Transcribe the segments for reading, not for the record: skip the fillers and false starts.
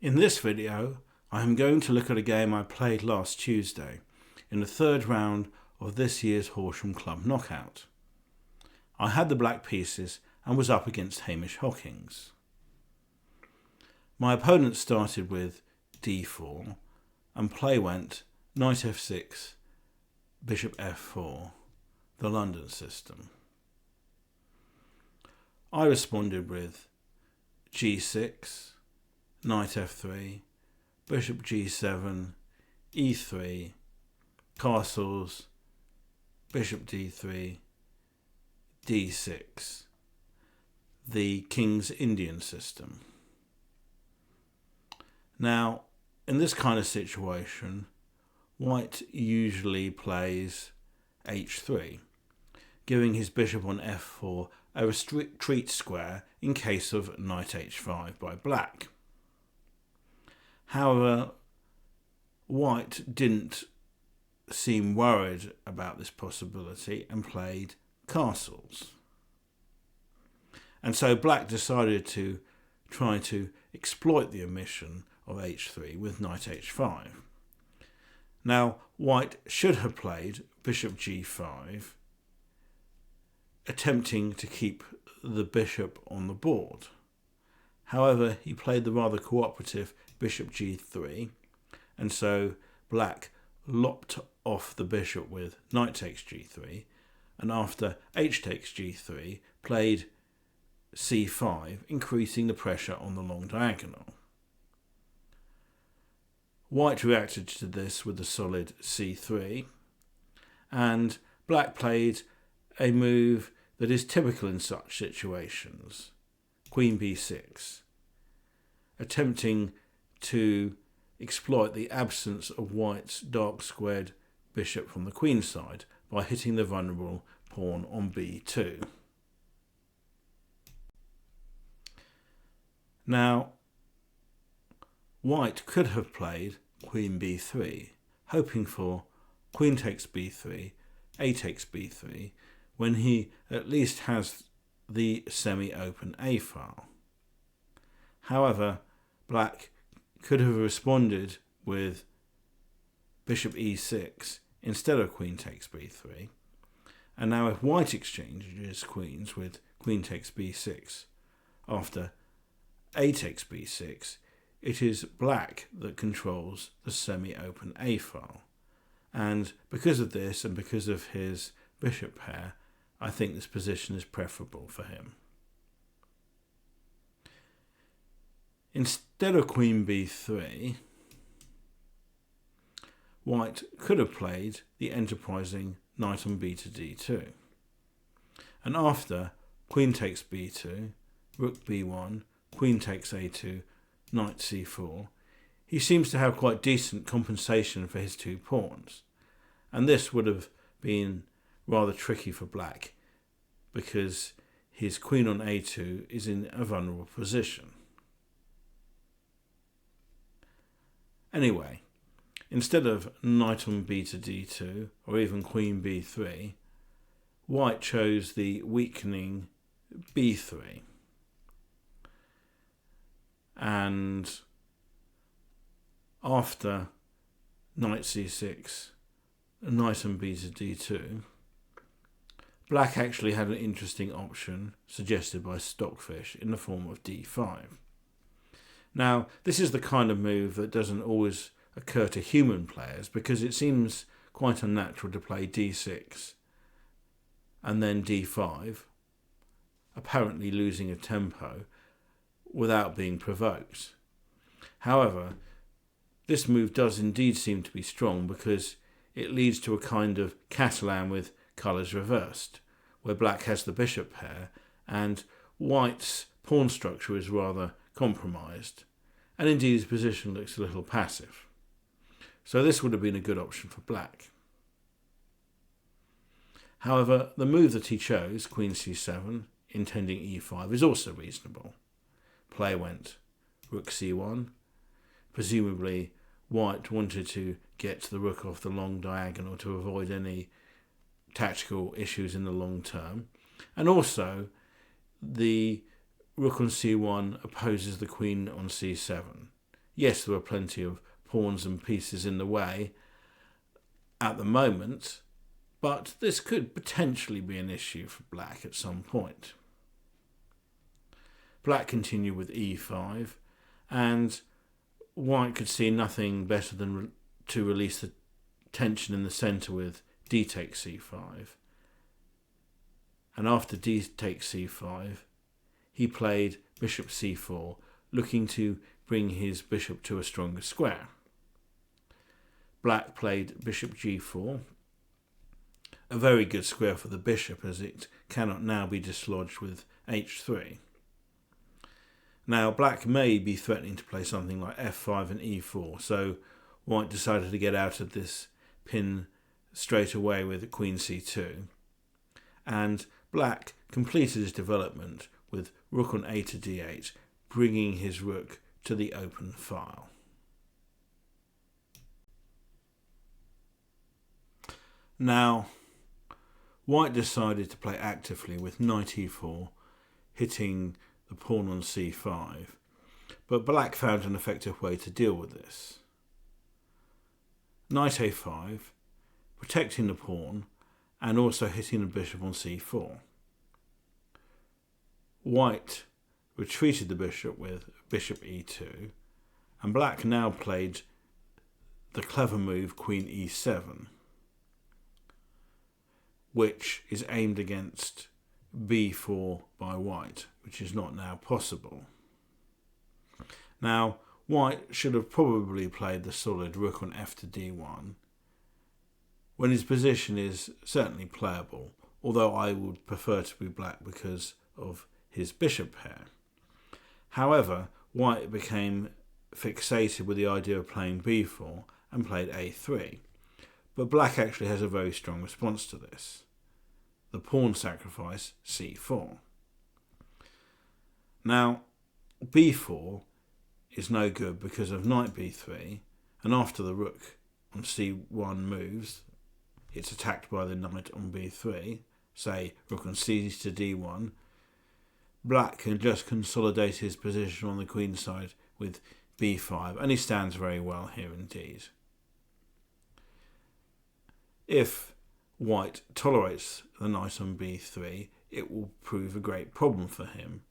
In this video, I am going to look at a game I played last Tuesday in the third round of this year's Horsham Club Knockout. I had the black pieces and was up against Hamish Hockings. My opponent started with d4 and play went knight f6, bishop f4, the London system. I responded with g6, knight f3, bishop g7, e3, castles, bishop d3, d6, the King's Indian system. Now, in this kind of situation, white usually plays h3, giving his bishop on f4 a retreat square in case of knight h5 by black. However, white didn't seem worried about this possibility and played castles. And so black decided to try to exploit the omission of h3 with knight h5. Now, white should have played bishop g5, attempting to keep the bishop on the board. However, he played the rather cooperative bishop g3, and so black lopped off the bishop with knight takes g3, and after h takes g3 played c5, increasing the pressure on the long diagonal. White reacted to this with the solid c3, and black played a move that is typical in such situations, queen b6, attempting to exploit the absence of white's dark squared bishop from the queen side by hitting the vulnerable pawn on b2. Now, white could have played queen b3, hoping for queen takes b3, a takes b3, when he at least has the semi-open a file. However, black could have responded with bishop e6 instead of queen takes b3, and now if white exchanges queens with queen takes b6 after a takes b6, it is black that controls the semi-open a file, and because of this and because of his bishop pair, I think this position is preferable for him. Instead of queen b3, white could have played the enterprising knight on b to d2, and after queen takes b2, rook b1, queen takes a2, knight c4, he seems to have quite decent compensation for his two pawns, and this would have been rather tricky for black because his queen on a2 is in a vulnerable position. Anyway, instead of knight on b to d2 or even queen b3, white chose the weakening b3. And after knight c6, knight on b to d2, black actually had an interesting option suggested by Stockfish in the form of d5. Now, this is the kind of move that doesn't always occur to human players because it seems quite unnatural to play d6 and then d5, apparently losing a tempo without being provoked. However, this move does indeed seem to be strong because it leads to a kind of Catalan with colours reversed, where black has the bishop pair and white's pawn structure is rather compromised, and indeed his position looks a little passive. So this would have been a good option for black. However, the move that he chose, queen c7, intending e5, is also reasonable. Play went rook c1. Presumably, white wanted to get the rook off the long diagonal to avoid any tactical issues in the long term. And also, the rook on c1 opposes the queen on c7. Yes, there were plenty of pawns and pieces in the way at the moment, but this could potentially be an issue for black at some point. Black continued with e5, and white could see nothing better than to release the tension in the centre with d takes c5. And after d takes c5, he played bishop c4, looking to bring his bishop to a stronger square. Black played bishop g4, a very good square for the bishop as it cannot now be dislodged with h3. Now black may be threatening to play something like f5 and e4, so white decided to get out of this pin straight away with queen c2, and black completed his development with rook on a to d8, bringing his rook to the open file. Now, white decided to play actively with knight e4, hitting the pawn on c5, but black found an effective way to deal with this. Knight a5, protecting the pawn and also hitting the bishop on c4. White retreated the bishop with bishop e2, and black now played the clever move queen e7, which is aimed against b4 by white, which is not now possible. Now, white should have probably played the solid rook on f to d1, when his position is certainly playable, although I would prefer to be black because of his bishop pair. However, white became fixated with the idea of playing b4 and played a3, but black actually has a very strong response to this. The pawn sacrifice c4. Now, b4 is no good because of knight b3, and after the rook on c1 moves, it's attacked by the knight on b3, say rook on c to d1. Black can just consolidate his position on the queen side with b5, and he stands very well here indeed. If white tolerates the knight on b3, it will prove a great problem for him,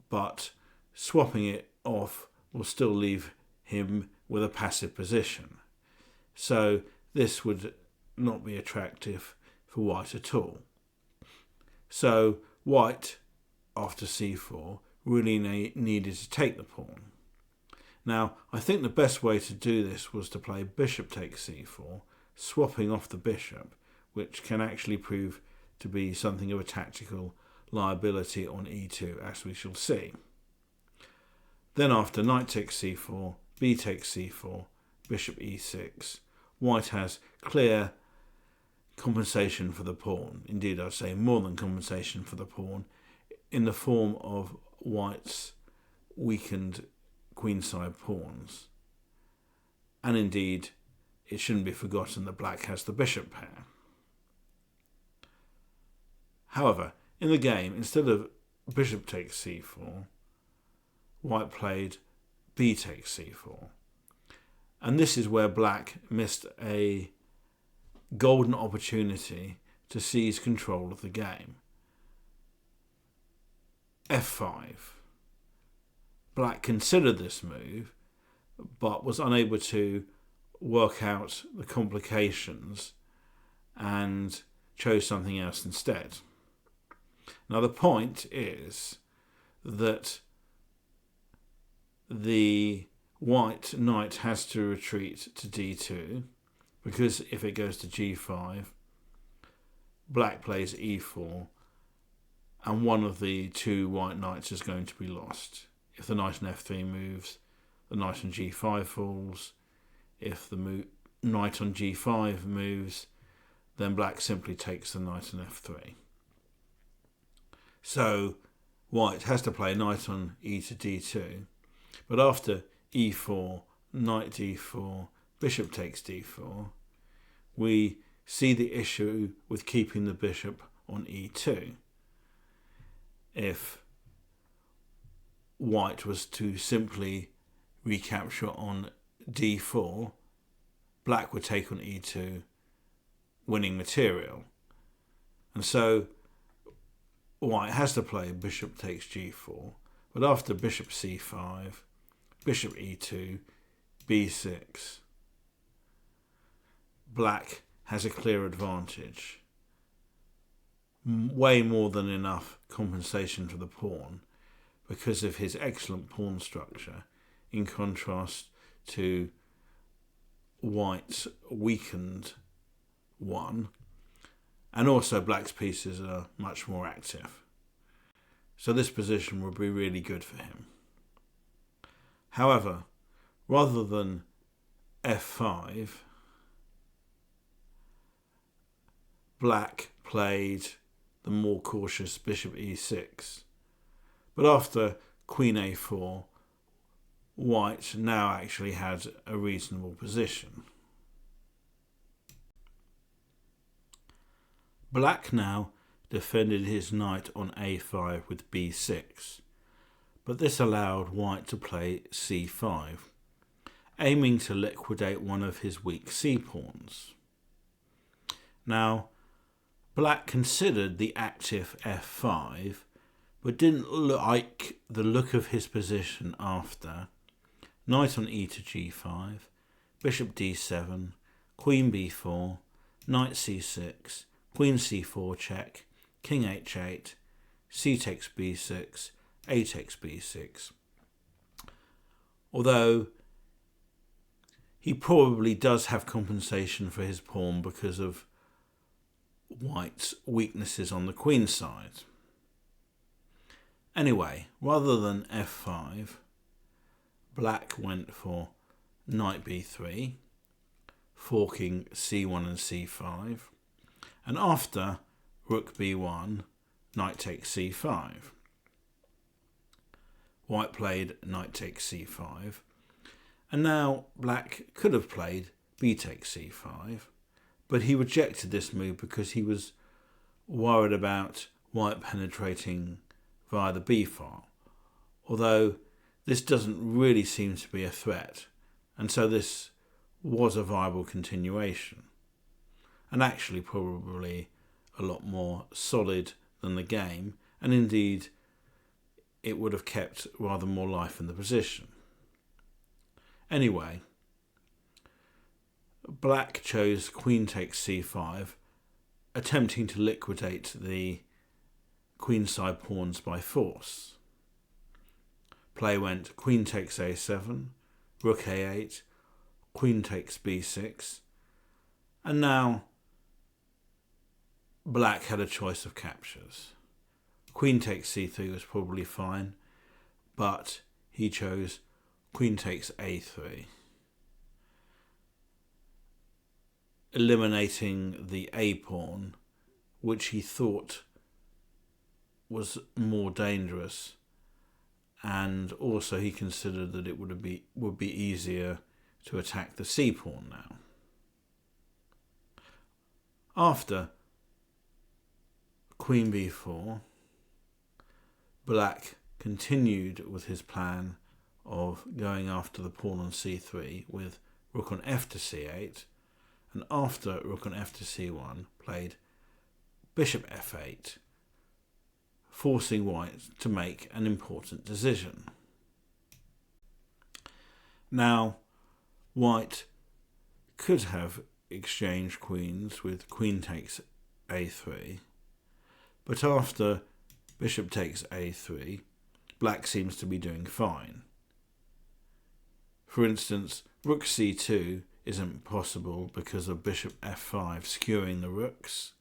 but swapping it off will still leave him with a passive position. So this would not be attractive for white at all. So white, after c4, really needed to take the pawn. Now, I think the best way to do this was to play bishop takes c4, swapping off the bishop, which can actually prove to be something of a tactical liability on e2, as we shall see. Then after knight takes c4, b takes c4, bishop e6, white has clear compensation for the pawn. Indeed, I'd say more than compensation for the pawn, in the form of white's weakened queenside pawns. And indeed, it shouldn't be forgotten that black has the bishop pair. However, in the game, instead of bishop takes c4, white played b takes c4. And this is where black missed a golden opportunity to seize control of the game. f5. Black considered this move, but was unable to work out the complications and chose something else instead. Now the point is that the white knight has to retreat to d2, because if it goes to g5, black plays e4, and one of the two white knights is going to be lost. If the knight on f3 moves, the knight on g5 falls. If the knight on g5 moves, then black simply takes the knight on f3. So white has to play knight on e to d2, but after e4, knight d4, bishop takes d4, we see the issue with keeping the bishop on e2. If white was to simply recapture on d4, black would take on e2, winning material. And so white has to play bishop takes g4, but after bishop c5, bishop e2, b6, black has a clear advantage. Way more than enough compensation for the pawn because of his excellent pawn structure, in contrast to white's weakened one, and also black's pieces are much more active. So this position would be really good for him. However, rather than f5, black played the more cautious bishop e6. But after queen a4, white now actually had a reasonable position. Black now defended his knight on a5 with b6, but this allowed white to play c5, aiming to liquidate one of his weak c-pawns. Now, black considered the active f5, but didn't like the look of his position after knight on e to g5, bishop d7, queen b4, knight c6, queen c4 check, king h8, c takes b6, a takes b6. Although he probably does have compensation for his pawn because of white's weaknesses on the queen side. Anyway, rather than f5, black went for knight b3, forking c1 and c5, and after rook b1, knight takes c5. White played knight takes c5, and now black could have played b takes c5, but he rejected this move because he was worried about white penetrating via the b file, although this doesn't really seem to be a threat, and so this was a viable continuation, and actually probably a lot more solid than the game, and indeed it would have kept rather more life in the position. Anyway, black chose queen takes c5, attempting to liquidate the queenside pawns by force. Play went queen takes a7, rook a8, queen takes b6, and now black had a choice of captures. Queen takes c3 was probably fine, but he chose queen takes a3, eliminating the a pawn, which he thought was more dangerous, and also he considered that it would be easier to attack the c pawn now. After queen b4, black continued with his plan of going after the pawn on c3 with rook on f to c8, and after rook on f to c1 played bishop f8, forcing white to make an important decision. Now, white could have exchanged queens with queen takes a3, but after bishop takes a3, black seems to be doing fine. For instance, rook c2 isn't possible because of bishop f5 skewing the rooks,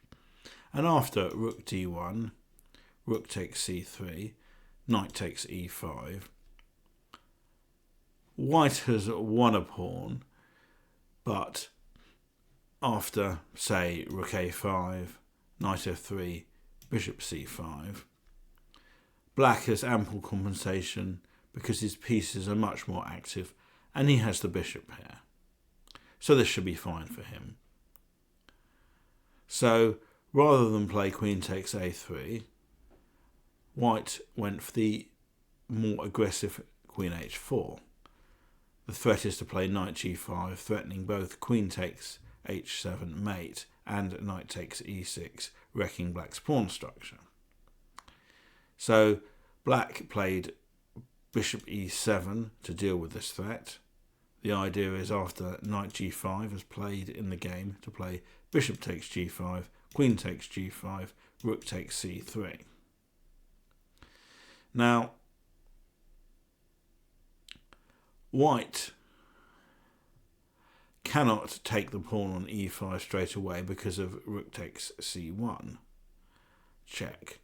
and after rook d1, rook takes c3, knight takes e5. White has won a pawn, but after, say, rook a5, knight f3, bishop c5, black has ample compensation because his pieces are much more active and he has the bishop pair. So this should be fine for him. So rather than play queen takes a3, white went for the more aggressive queen h4. the threat is to play knight g5, threatening both queen takes h7 mate and knight takes e6, wrecking black's pawn structure. So black played bishop e7 to deal with this threat. The idea is after knight g5 is played in the game to play bishop takes g5, queen takes g5, rook takes c3. Now, white cannot take the pawn on e5 straight away because of rook takes c1, check.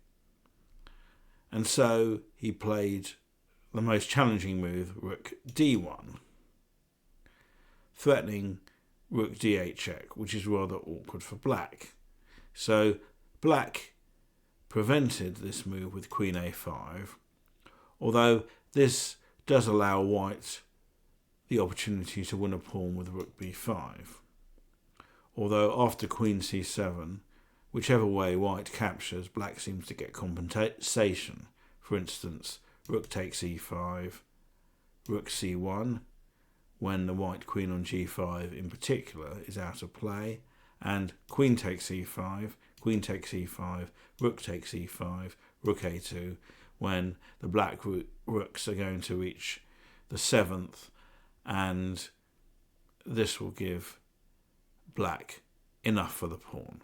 And so he played the most challenging move, rook d1, threatening rook d8 check, which is rather awkward for black. So black prevented this move with queen a5, although this does allow white the opportunity to win a pawn with rook b5. Although after queen c7, whichever way white captures, black seems to get compensation. For instance, rook takes e5, rook c1, when the white queen on g5 in particular is out of play, and queen takes e5, queen takes e5, rook takes e5, rook a2, when the black rooks are going to reach the 7th, and this will give black enough for the pawn.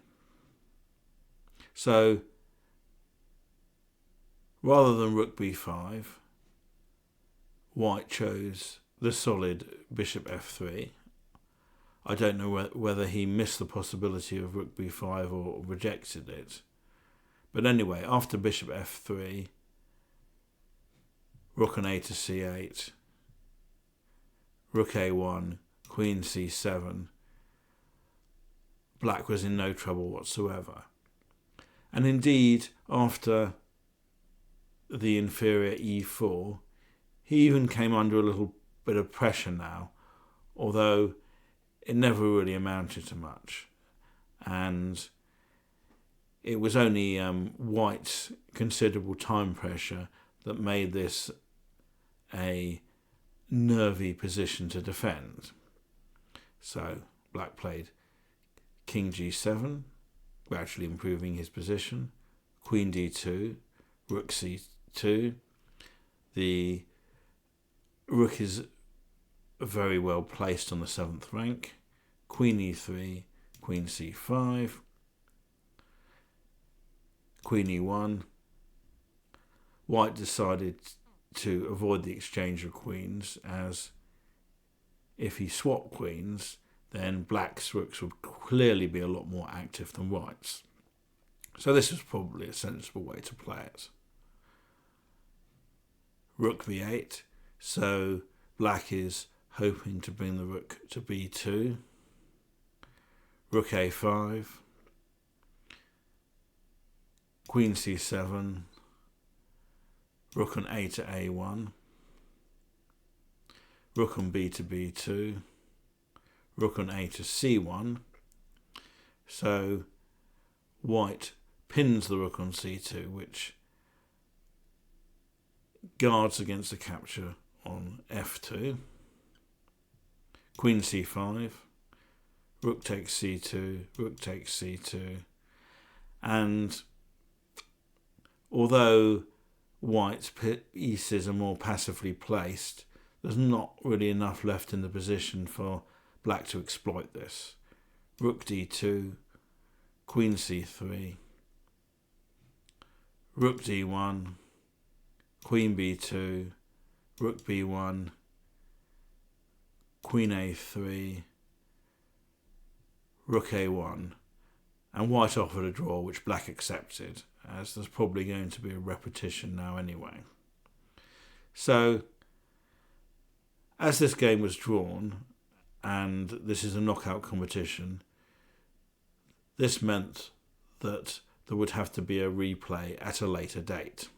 So rather than rook b5, white chose the solid bishop f3. I don't know whether he missed the possibility of rook b5 or rejected it. But anyway, after bishop f3, rook on a to c8, rook a1, queen c7, black was in no trouble whatsoever. And indeed, after the inferior e4, he even came under a little bit of pressure now, although it never really amounted to much. And it was only white's considerable time pressure that made this a nervy position to defend. So black played king g7, gradually improving his position, queen d2, rook c2. The rook is very well placed on the 7th rank, queen e3, queen c5, queen e1. White decided to avoid the exchange of queens, as if he swapped queens, then black's rooks would clearly be a lot more active than white's. So this was probably a sensible way to play it. Rook b8, so black is hoping to bring the rook to b2. Rook a5, queen c7, rook on a to a1, rook on b to b2, rook on a to c1. So white pins the rook on c2, which guards against the capture on f2. Queen c5, rook takes c2, rook takes c2, and although white's pieces are more passively placed, there's not really enough left in the position for black to exploit this. Rook d2, queen c3, rook d1, queen b2, rook b1, queen a3, rook a1, and white offered a draw which black accepted, as there's probably going to be a repetition now anyway. So as this game was drawn, and this is a knockout competition, this meant that there would have to be a replay at a later date.